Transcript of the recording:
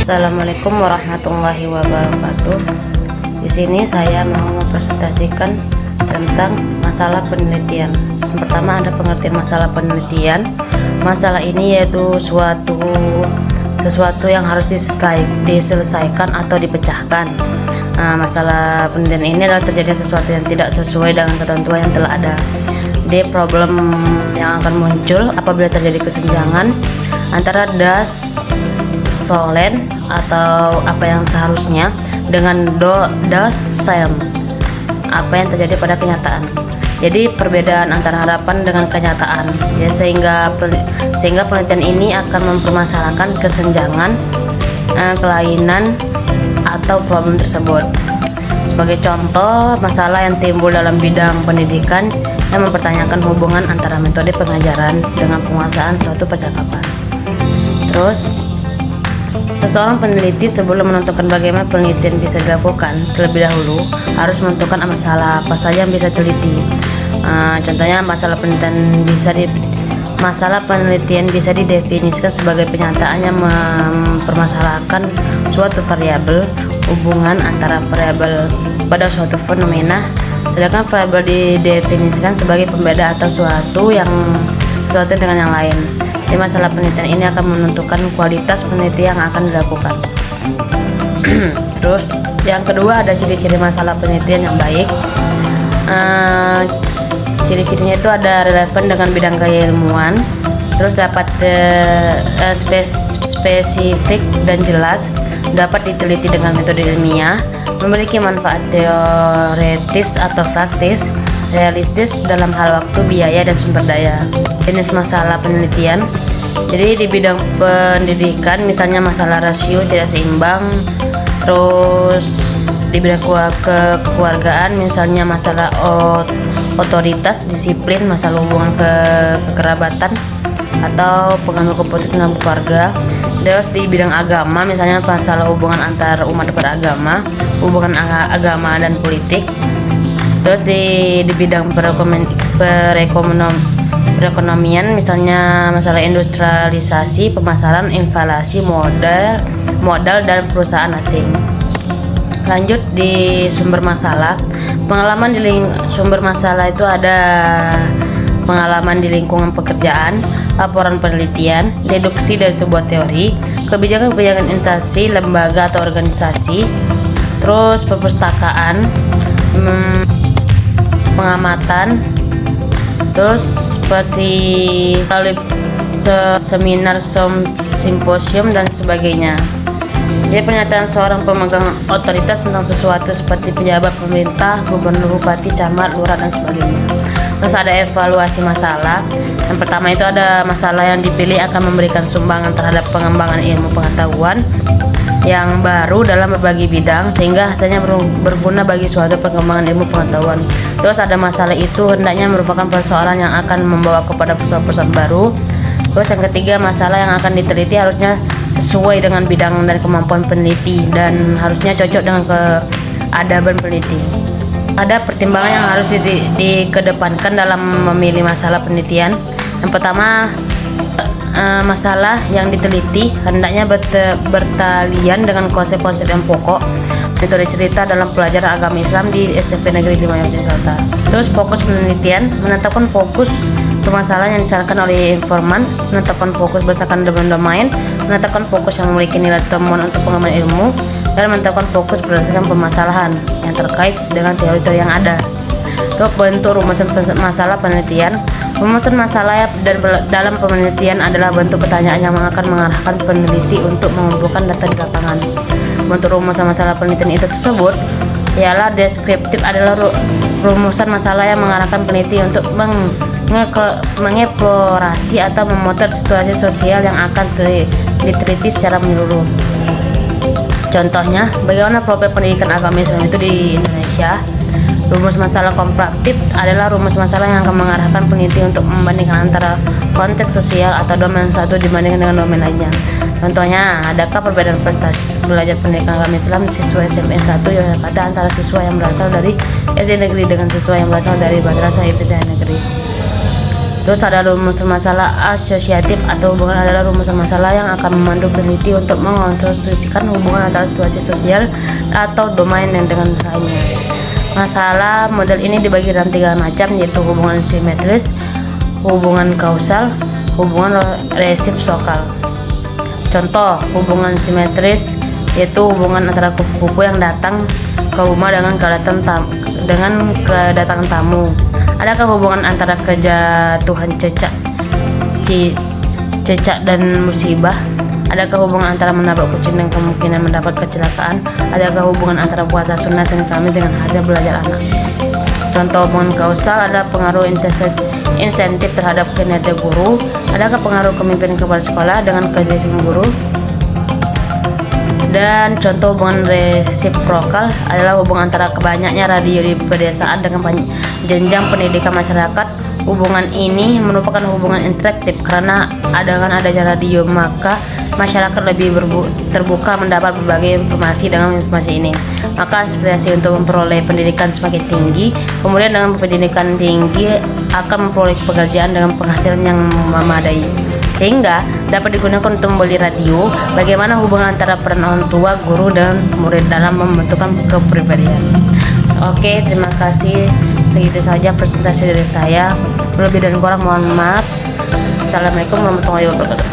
Assalamualaikum warahmatullahi wabarakatuh. Di sini saya mau mempresentasikan tentang masalah penelitian. Yang pertama ada pengertian masalah penelitian. Masalah ini yaitu sesuatu yang harus diselesaikan atau dipecahkan. Masalah penelitian ini adalah terjadi sesuatu yang tidak sesuai dengan ketentuan yang telah ada. Jadi problem yang akan muncul apabila terjadi kesenjangan antara das solen atau apa yang seharusnya dengan das sem, apa yang terjadi pada kenyataan. Jadi perbedaan antara harapan dengan kenyataan ya, sehingga penelitian ini akan mempermasalahkan kesenjangan, kelainan atau problem tersebut. Sebagai contoh, masalah yang timbul dalam bidang pendidikan yang mempertanyakan hubungan antara metode pengajaran dengan penguasaan suatu percakapan. Terus seseorang peneliti sebelum menentukan bagaimana penelitian bisa dilakukan, terlebih dahulu harus menentukan masalah apa saja yang bisa diteliti. Contohnya masalah penelitian bisa didefinisikan sebagai penyataan yang mempermasalahkan suatu variabel, hubungan antara variabel pada suatu fenomena, sedangkan variabel didefinisikan sebagai pembeda atau sesuatu dengan yang lain. Di masalah penelitian ini akan menentukan kualitas penelitian yang akan dilakukan. Terus yang kedua ada ciri-ciri masalah penelitian yang baik. Ciri-cirinya itu ada relevan dengan bidang keilmuan, terus dapat spesifik dan jelas, dapat diteliti dengan metode ilmiah, memiliki manfaat teoretis atau praktis, realistis dalam hal waktu, biaya, dan sumber daya. Jenis masalah penelitian, jadi di bidang pendidikan misalnya masalah rasio tidak seimbang. Terus di bidang kekeluargaan misalnya masalah otoritas, disiplin, masalah hubungan kekerabatan atau pengambil keputusan dalam keluarga. Terus di bidang agama misalnya masalah hubungan antar umat beragama, hubungan agama dan politik. Terus di bidang perekonomian misalnya masalah industrialisasi, pemasaran, inflasi, modal dan perusahaan asing. Lanjut di sumber masalah. Pengalaman di sumber masalah itu ada pengalaman di lingkungan pekerjaan, laporan penelitian, deduksi dari sebuah teori, kebijakan instansi, lembaga atau organisasi, terus perpustakaan, pengamatan, terus seperti seminar, simposium dan sebagainya. Jadi pernyataan seorang pemegang otoritas tentang sesuatu seperti pejabat pemerintah, gubernur, bupati, camat, lurah dan sebagainya. Terus ada evaluasi masalah. Yang pertama itu ada masalah yang dipilih akan memberikan sumbangan terhadap pengembangan ilmu pengetahuan yang baru dalam berbagai bidang sehingga hasilnya berguna bagi suatu pengembangan ilmu pengetahuan. Terus ada masalah itu hendaknya merupakan persoalan yang akan membawa kepada persoalan baru. Terus yang ketiga, masalah yang akan diteliti harusnya sesuai dengan bidang dan kemampuan peneliti dan harusnya cocok dengan keadaban peneliti. Ada pertimbangan yang harus dikedepankan dalam memilih masalah penelitian. Yang pertama, masalah yang diteliti hendaknya bertalian dengan konsep-konsep yang pokok, metode cerita dalam pelajaran agama Islam di SMP Negeri 5 Yogyakarta. Terus fokus penelitian, menetapkan fokus permasalahan yang disarankan oleh informan, menetapkan fokus berdasarkan domain, menetapkan fokus yang memiliki nilai temuan untuk pengembangan ilmu, dan menetapkan fokus berdasarkan permasalahan yang terkait dengan teori-teori yang ada. Untuk bentuk rumusan masalah penelitian, rumusan masalah dalam penelitian adalah bentuk pertanyaan yang akan mengarahkan peneliti untuk mengumpulkan data di lapangan. Bentuk rumusan masalah penelitian itu tersebut ialah deskriptif, adalah rumusan masalah yang mengarahkan peneliti untuk mengeksplorasi atau memotret situasi sosial yang akan diteliti secara menyeluruh. Contohnya, bagaimana program pendidikan agama Islam itu di Indonesia. Rumus masalah komparatif adalah rumus masalah yang akan mengarahkan peneliti untuk membandingkan antara konteks sosial atau domain satu dibandingkan dengan domain lainnya. Contohnya, adakah perbedaan prestasi belajar pendidikan agama Islam siswa SMN 1 Yogyakarta antara siswa yang berasal dari SD negeri dengan siswa yang berasal dari madrasah ibtidaiyah negeri. Terus ada rumusan masalah asosiatif atau hubungan adalah rumusan masalah yang akan memandu peneliti untuk mengonstruksikan hubungan antara situasi sosial atau domain yang dengan lainnya. Masalah model ini dibagi dalam 3 macam, yaitu hubungan simetris, hubungan kausal, hubungan resiprokal. Contoh hubungan simetris yaitu hubungan antara kupu-kupu yang datang ke rumah dengan kedatangan tamu. Adakah hubungan antara kejatuhan cecak dan musibah? Adakah hubungan antara menabrak kucing dan kemungkinan mendapat kecelakaan? Adakah hubungan antara puasa sunnah yang sama dengan hasil belajar anak? Contoh hubungan kausal adalah pengaruh insentif terhadap kinerja guru. Adakah pengaruh kepemimpinan kepala sekolah dengan kedisiplinan guru? Dan contoh hubungan resiprokal adalah hubungan antara banyaknya radio di pedesaan dengan jenjang pendidikan masyarakat. Hubungan ini merupakan hubungan interaktif karena adanya radio, maka masyarakat lebih terbuka mendapat berbagai informasi. Dengan informasi ini, maka aspirasi untuk memperoleh pendidikan semakin tinggi. Kemudian dengan pendidikan tinggi akan memperoleh pekerjaan dengan penghasilan yang memadai, sehingga dapat digunakan untuk membeli radio. Bagaimana hubungan antara peran orang tua, guru, dan murid dalam membentukkan kepribadian? Oke, terima kasih. Segitu saja presentasi dari saya. Lebih dan kurang mohon maaf. Assalamualaikum warahmatullahi wabarakatuh.